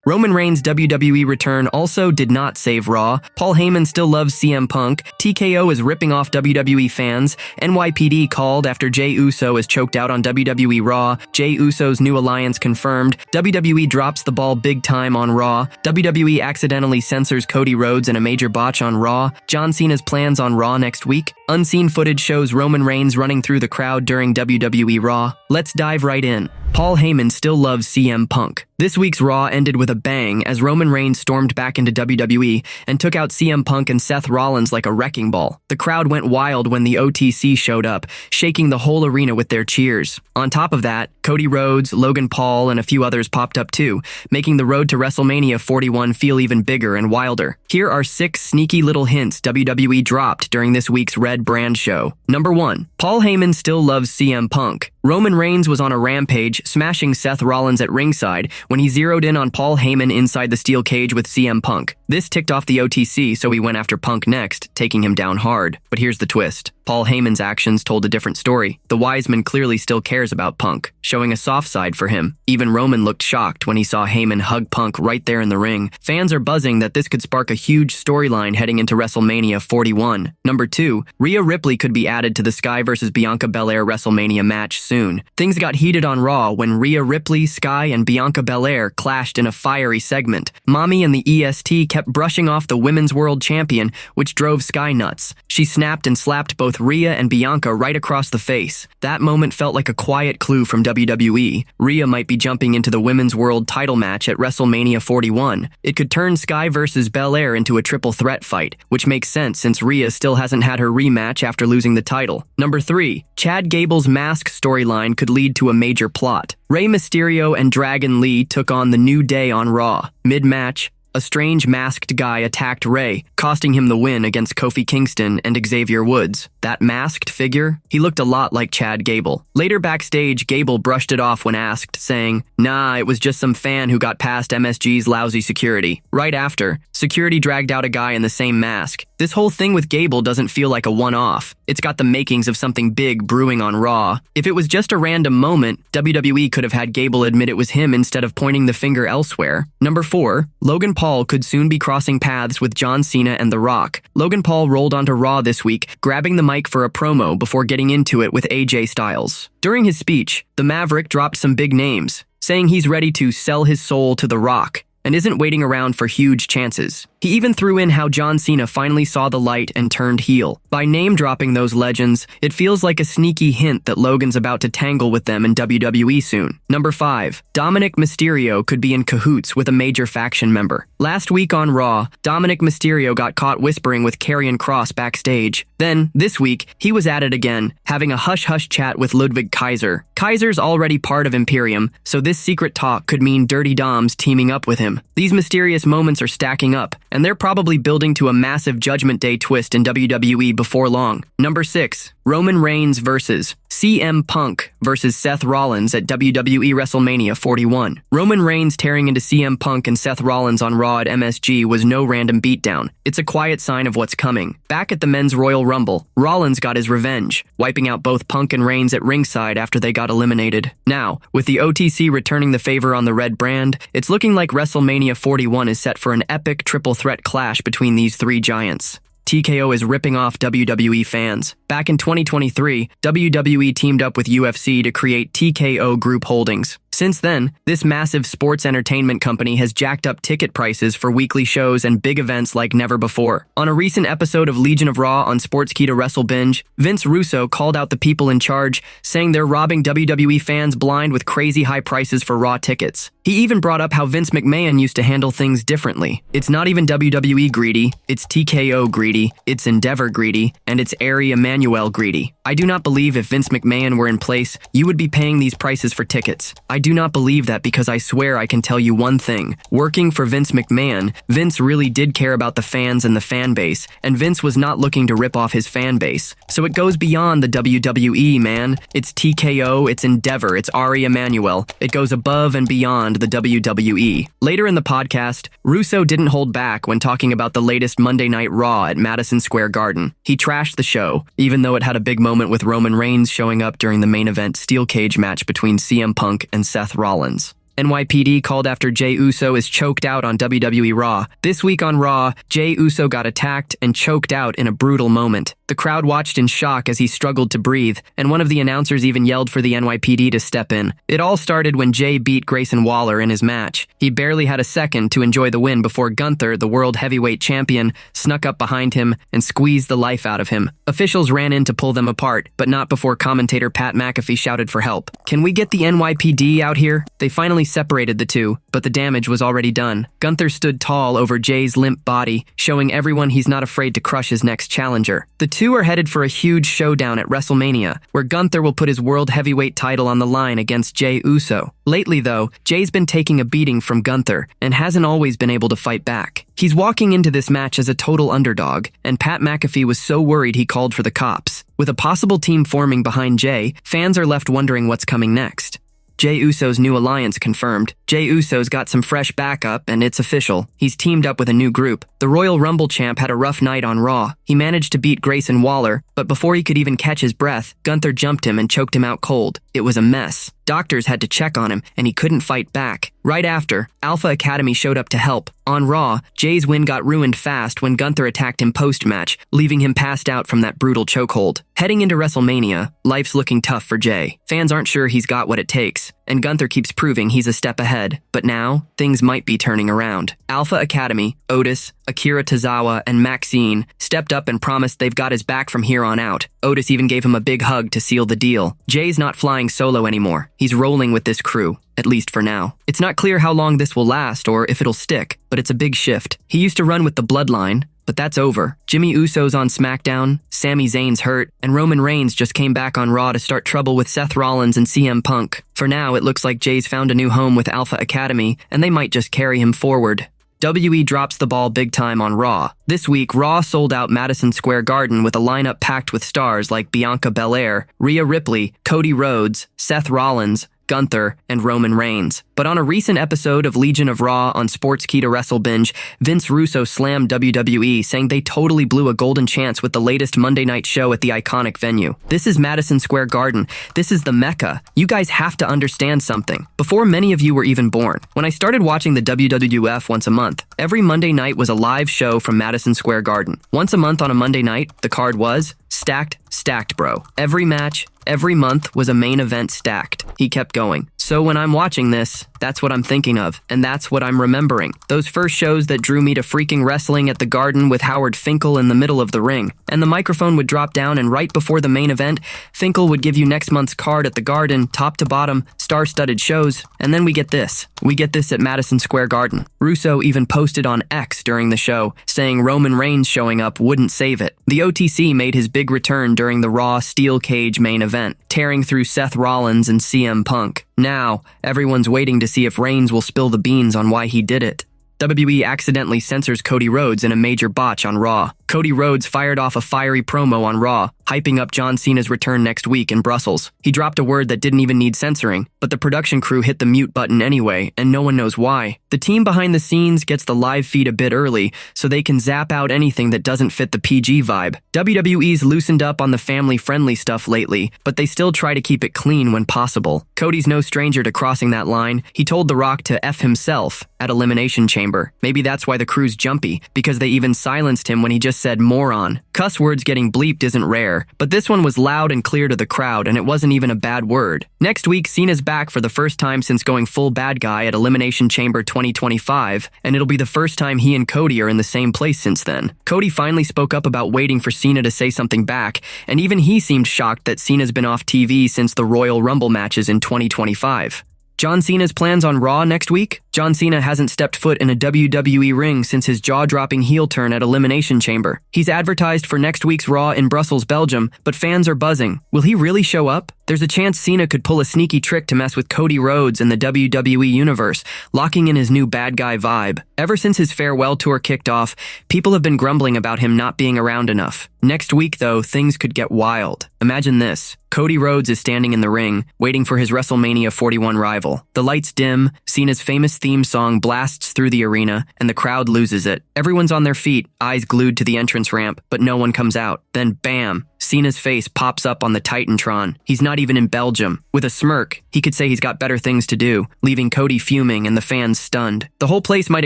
Roman Reigns' WWE return also did not save Raw. Paul Heyman still loves CM Punk. TKO is ripping off WWE fans. NYPD called after Jey Uso is choked out on WWE Raw. Jey Uso's new alliance confirmed. WWE drops the ball big time on Raw. WWE accidentally censors Cody Rhodes in a major botch on Raw. John Cena's plans on Raw next week. Unseen footage shows Roman Reigns running through the crowd during WWE Raw. Let's dive right in. Paul Heyman still loves CM Punk. This week's Raw ended with a bang as Roman Reigns stormed back into WWE and took out CM Punk and Seth Rollins like a wrecking ball. The crowd went wild when the OTC showed up, shaking the whole arena with their cheers. On top of that, Cody Rhodes, Logan Paul, and a few others popped up too, making the road to WrestleMania 41 feel even bigger and wilder. Here are 6 sneaky little hints WWE dropped during this week's Red Brand show. Number 1. Paul Heyman still loves CM Punk. Roman Reigns was on a rampage, smashing Seth Rollins at ringside when he zeroed in on Paul Heyman inside the steel cage with CM Punk. This ticked off the OTC, so he went after Punk next, taking him down hard. But here's the twist. Paul Heyman's actions told a different story. The wise man clearly still cares about Punk, showing a soft side for him. Even Roman looked shocked when he saw Heyman hug Punk right there in the ring. Fans are buzzing that this could spark a huge storyline heading into WrestleMania 41. Number 2. Rhea Ripley could be added to the Sky vs. Bianca Belair WrestleMania match soon. Things got heated on Raw when Rhea Ripley, Sky, and Bianca Belair clashed in a fiery segment. Mommy and the EST kept brushing off the Women's World Champion, which drove Sky nuts. She snapped and slapped both Rhea and Bianca right across the face. That moment felt like a quiet clue from WWE. Rhea might be jumping into the Women's World title match at WrestleMania 41. It could turn Sky vs. Belair into a triple threat fight, which makes sense since Rhea still hasn't had her rematch after losing the title. Number 3. Chad Gable's mask storyline could lead to a major plot. Rey Mysterio and Dragon Lee took on the New Day on Raw. Mid-match, a strange masked guy attacked Rey, costing him the win against Kofi Kingston and Xavier Woods. That masked figure? He looked a lot like Chad Gable. Later backstage, Gable brushed it off when asked, saying, "Nah, it was just some fan who got past MSG's lousy security." Right after, security dragged out a guy in the same mask. This whole thing with Gable doesn't feel like a one-off. It's got the makings of something big brewing on Raw. If it was just a random moment, WWE could have had Gable admit it was him instead of pointing the finger elsewhere. Number 4. Logan Paul could soon be crossing paths with John Cena and The Rock. Logan Paul rolled onto Raw this week, grabbing the mic for a promo before getting into it with AJ Styles. During his speech, the Maverick dropped some big names, saying he's ready to sell his soul to The Rock and isn't waiting around for huge chances. He even threw in how John Cena finally saw the light and turned heel. By name-dropping those legends, it feels like a sneaky hint that Logan's about to tangle with them in WWE soon. Number 5. Dominic Mysterio could be in cahoots with a major faction member. Last week on Raw, Dominic Mysterio got caught whispering with Karrion Kross backstage. Then, this week, he was at it again, having a hush-hush chat with Ludwig Kaiser. Kaiser's already part of Imperium, so this secret talk could mean Dirty Dom's teaming up with him. These mysterious moments are stacking up, and they're probably building to a massive Judgment Day twist in WWE before long. Number 6. Roman Reigns vs. CM Punk vs. Seth Rollins at WWE WrestleMania 41. Roman Reigns tearing into CM Punk and Seth Rollins on Raw at MSG was no random beatdown. It's a quiet sign of what's coming. Back at the Men's Royal Rumble, Rollins got his revenge, wiping out both Punk and Reigns at ringside after they got eliminated. Now, with the OTC returning the favor on the Red Brand, it's looking like WrestleMania 41 is set for an epic triple threat clash between these 3 giants. TKO is ripping off WWE fans. Back in 2023, WWE teamed up with UFC to create TKO Group Holdings. Since then, this massive sports entertainment company has jacked up ticket prices for weekly shows and big events like never before. On a recent episode of Legion of Raw on Sportskeeda Wrestle Binge, Vince Russo called out the people in charge, saying they're robbing WWE fans blind with crazy high prices for Raw tickets. He even brought up how Vince McMahon used to handle things differently. It's not even WWE greedy, it's TKO greedy, it's Endeavor greedy, and it's Ari Emanuel greedy. I do not believe if Vince McMahon were in place, you would be paying these prices for tickets. I do not believe that because I swear I can tell you one thing. Working for Vince McMahon, Vince really did care about the fans and the fan base, and Vince was not looking to rip off his fan base. So it goes beyond the WWE, man. It's TKO, it's Endeavor, it's Ari Emanuel. It goes above and beyond the WWE. Later in the podcast, Russo didn't hold back when talking about the latest Monday Night Raw at Madison Square Garden. He trashed the show, even though it had a big moment with Roman Reigns showing up during the main event steel cage match between CM Punk and Seth Rollins. NYPD called after Jey Uso is choked out on WWE Raw. This week on Raw, Jey Uso got attacked and choked out in a brutal moment. The crowd watched in shock as he struggled to breathe, and one of the announcers even yelled for the NYPD to step in. It all started when Jey beat Grayson Waller in his match. He barely had a second to enjoy the win before Gunther, the world heavyweight champion, snuck up behind him and squeezed the life out of him. Officials ran in to pull them apart, but not before commentator Pat McAfee shouted for help. "Can we get the NYPD out here?" They finally separated the two, but the damage was already done. Gunther stood tall over Jey's limp body, showing everyone he's not afraid to crush his next challenger. The two are headed for a huge showdown at WrestleMania, where Gunther will put his world heavyweight title on the line against Jey Uso. Lately, though, Jey's been taking a beating from Gunther and hasn't always been able to fight back. He's walking into this match as a total underdog, and Pat McAfee was so worried he called for the cops. With a possible team forming behind Jey, fans are left wondering what's coming next. Jey Uso's new alliance confirmed. Jey Uso's got some fresh backup, and it's official. He's teamed up with a new group. The Royal Rumble champ had a rough night on Raw. He managed to beat Grayson Waller, but before he could even catch his breath, Gunther jumped him and choked him out cold. It was a mess. Doctors had to check on him, and he couldn't fight back. Right after, Alpha Academy showed up to help. On Raw, Jey's win got ruined fast when Gunther attacked him post-match, leaving him passed out from that brutal chokehold. Heading into WrestleMania, life's looking tough for Jey. Fans aren't sure he's got what it takes, and Gunther keeps proving he's a step ahead. But now, things might be turning around. Alpha Academy, Otis, Akira Tozawa, and Maxine stepped up and promised they've got his back from here on out. Otis even gave him a big hug to seal the deal. Jey's not flying solo anymore. He's rolling with this crew, at least for now. It's not clear how long this will last or if it'll stick, but it's a big shift. He used to run with the Bloodline, but that's over. Jimmy Uso's on SmackDown, Sami Zayn's hurt, and Roman Reigns just came back on Raw to start trouble with Seth Rollins and CM Punk. For now, it looks like Jey's found a new home with Alpha Academy, and they might just carry him forward. WWE drops the ball big time on Raw. This week, Raw sold out Madison Square Garden with a lineup packed with stars like Bianca Belair, Rhea Ripley, Cody Rhodes, Seth Rollins, Gunther, and Roman Reigns. But on a recent episode of Legion of Raw on Sportskeeda Wrestle Binge, Vince Russo slammed WWE, saying they totally blew a golden chance with the latest Monday night show at the iconic venue. This is Madison Square Garden. This is the Mecca. You guys have to understand something. Before many of you were even born, when I started watching the WWF once a month, every Monday night was a live show from Madison Square Garden. Once a month on a Monday night, the card was stacked, bro. Every match, every month was a main event stacked. He kept going. So when I'm watching this, that's what I'm thinking of, and that's what I'm remembering. Those first shows that drew me to freaking wrestling at the Garden with Howard Finkel in the middle of the ring. And the microphone would drop down, and right before the main event, Finkel would give you next month's card at the Garden, top to bottom, star-studded shows. And then we get this. We get this at Madison Square Garden. Russo even posted on X during the show, saying Roman Reigns showing up wouldn't save it. The OTC made his big return during the Raw Steel Cage main event, tearing through Seth Rollins and CM Punk. Now, everyone's waiting to see if Reigns will spill the beans on why he did it. WWE accidentally censors Cody Rhodes in a major botch on Raw. Cody Rhodes fired off a fiery promo on Raw, hyping up John Cena's return next week in Brussels. He dropped a word that didn't even need censoring, but the production crew hit the mute button anyway, and no one knows why. The team behind the scenes gets the live feed a bit early, so they can zap out anything that doesn't fit the PG vibe. WWE's loosened up on the family-friendly stuff lately, but they still try to keep it clean when possible. Cody's no stranger to crossing that line. He told The Rock to F himself at Elimination Chamber. Maybe that's why the crew's jumpy, because they even silenced him when he just said moron. Cuss words getting bleeped isn't rare, but this one was loud and clear to the crowd, and it wasn't even a bad word. Next week, Cena's back for the first time since going full bad guy at Elimination Chamber 2025, and it'll be the first time he and Cody are in the same place since then. Cody finally spoke up about waiting for Cena to say something back, and even he seemed shocked that Cena's been off TV since the Royal Rumble matches in 2025. John Cena's plans on Raw next week? John Cena hasn't stepped foot in a WWE ring since his jaw-dropping heel turn at Elimination Chamber. He's advertised for next week's Raw in Brussels, Belgium, but fans are buzzing. Will he really show up? There's a chance Cena could pull a sneaky trick to mess with Cody Rhodes in the WWE Universe, locking in his new bad guy vibe. Ever since his farewell tour kicked off, people have been grumbling about him not being around enough. Next week, though, things could get wild. Imagine this. Cody Rhodes is standing in the ring, waiting for his WrestleMania 41 rival. The lights dim, Cena's famous theme song blasts through the arena, and the crowd loses it. Everyone's on their feet, eyes glued to the entrance ramp, but no one comes out. Then bam! Cena's face pops up on the Titantron. He's not even in Belgium. With a smirk, he could say he's got better things to do, leaving Cody fuming and the fans stunned. The whole place might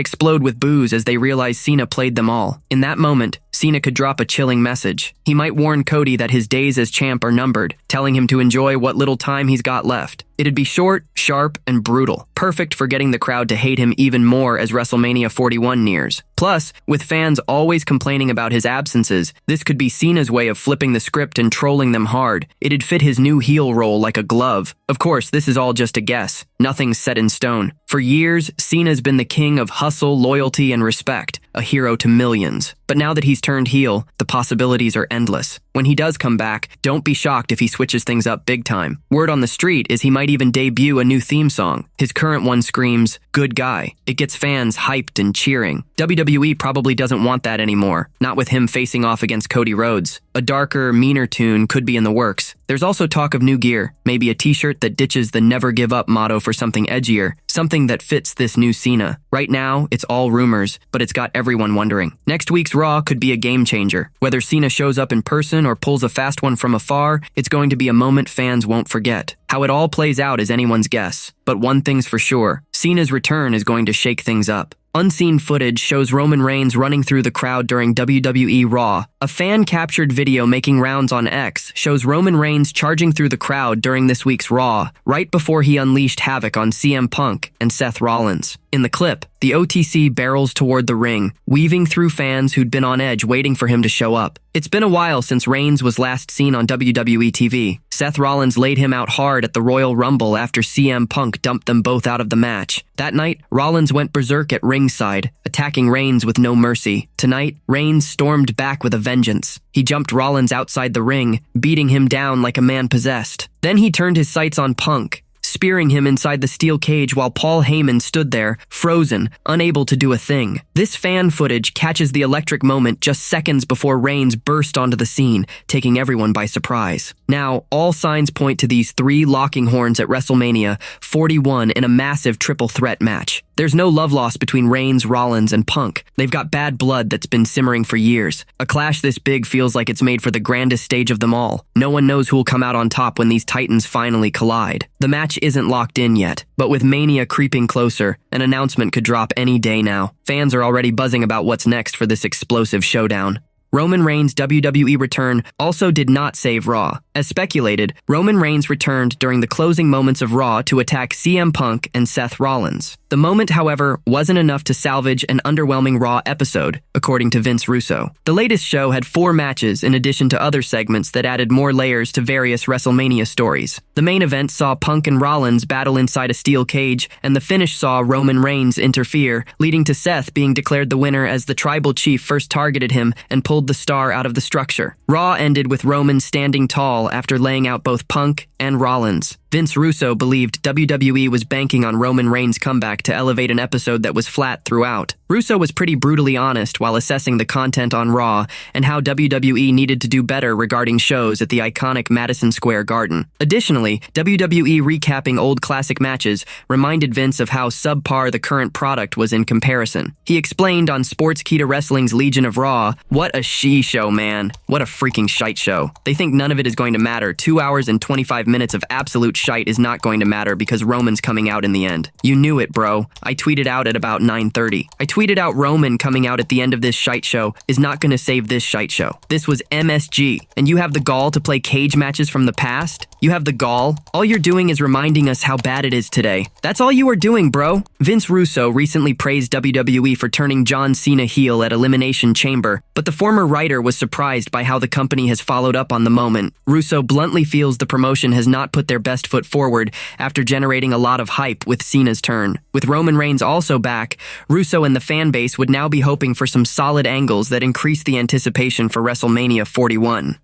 explode with boos as they realize Cena played them all. In that moment, Cena could drop a chilling message. He might warn Cody that his days as champ are numbered, telling him to enjoy what little time he's got left. It'd be short, sharp, and brutal, perfect for getting the crowd to hate him even more as WrestleMania 41 nears. Plus, with fans always complaining about his absences, this could be Cena's way of flipping the script and trolling them hard. It'd fit his new heel role like a glove. Of course, this is all just a guess. Nothing's set in stone. For years, Cena's been the king of hustle, loyalty, and respect, a hero to millions. But now that he's turned heel, the possibilities are endless. When he does come back, don't be shocked if he switches things up big time. Word on the street is he might even debut a new theme song. His current one screams, "Good guy." It gets fans hyped and cheering. WWE probably doesn't want that anymore, not with him facing off against Cody Rhodes. A darker, meaner tune could be in the works. There's also talk of new gear, maybe a t-shirt that ditches the never give up motto for something edgier, something that fits this new Cena. Right now, it's all rumors, but it's got everyone wondering. Next week's Raw could be a game changer. Whether Cena shows up in person or pulls a fast one from afar, it's going to be a moment fans won't forget. How it all plays out is anyone's guess. But one thing's for sure, Cena's return is going to shake things up. Unseen footage shows Roman Reigns running through the crowd during WWE Raw. A fan-captured video making rounds on X shows Roman Reigns charging through the crowd during this week's Raw, right before he unleashed havoc on CM Punk and Seth Rollins. In the clip, the OTC barrels toward the ring, weaving through fans who'd been on edge waiting for him to show up. It's been a while since Reigns was last seen on WWE TV. Seth Rollins laid him out hard at the Royal Rumble after CM Punk dumped them both out of the match. That night, Rollins went berserk at ringside, attacking Reigns with no mercy. Tonight, Reigns stormed back with a vengeance. He jumped Rollins outside the ring, beating him down like a man possessed. Then he turned his sights on Punk, spearing him inside the steel cage while Paul Heyman stood there, frozen, unable to do a thing. This fan footage catches the electric moment just seconds before Reigns burst onto the scene, taking everyone by surprise. Now, all signs point to these three locking horns at WrestleMania 41 in a massive triple threat match. There's no love lost between Reigns, Rollins, and Punk. They've got bad blood that's been simmering for years. A clash this big feels like it's made for the grandest stage of them all. No one knows who'll come out on top when these titans finally collide. The match isn't locked in yet, but with Mania creeping closer, an announcement could drop any day now. Fans are already buzzing about what's next for this explosive showdown. Roman Reigns' WWE return also did not save Raw. As speculated, Roman Reigns returned during the closing moments of Raw to attack CM Punk and Seth Rollins. The moment, however, wasn't enough to salvage an underwhelming Raw episode, according to Vince Russo. The latest show had 4 matches in addition to other segments that added more layers to various WrestleMania stories. The main event saw Punk and Rollins battle inside a steel cage, and the finish saw Roman Reigns interfere, leading to Seth being declared the winner as the tribal chief first targeted him and pulled the star out of the structure. Raw ended with Roman standing tall after laying out both Punk and Rollins. Vince Russo believed WWE was banking on Roman Reigns' comeback to elevate an episode that was flat throughout. Russo was pretty brutally honest while assessing the content on Raw and how WWE needed to do better regarding shows at the iconic Madison Square Garden. Additionally, WWE recapping old classic matches reminded Vince of how subpar the current product was in comparison. He explained on Sportskeeda Wrestling's Legion of Raw, "What a she-show, man. What a freaking shite show. They think none of it is going to matter. 2 hours and 25 minutes of absolute shite is not going to matter because Roman's coming out in the end. You knew it, bro." I tweeted out at about 9:30. I tweeted out Roman coming out at the end of this shite show is not going to save this shite show. This was MSG, and you have the gall to play cage matches from the past? You have the gall? All you're doing is reminding us how bad it is today. That's all you are doing, bro. Vince Russo recently praised WWE for turning John Cena heel at Elimination Chamber, but the former writer was surprised by how the company has followed up on the moment. Russo bluntly feels the promotion has not put their best foot forward after generating a lot of hype with Cena's turn. With Roman Reigns also back, Russo and the fan base would now be hoping for some solid angles that increase the anticipation for WrestleMania 41.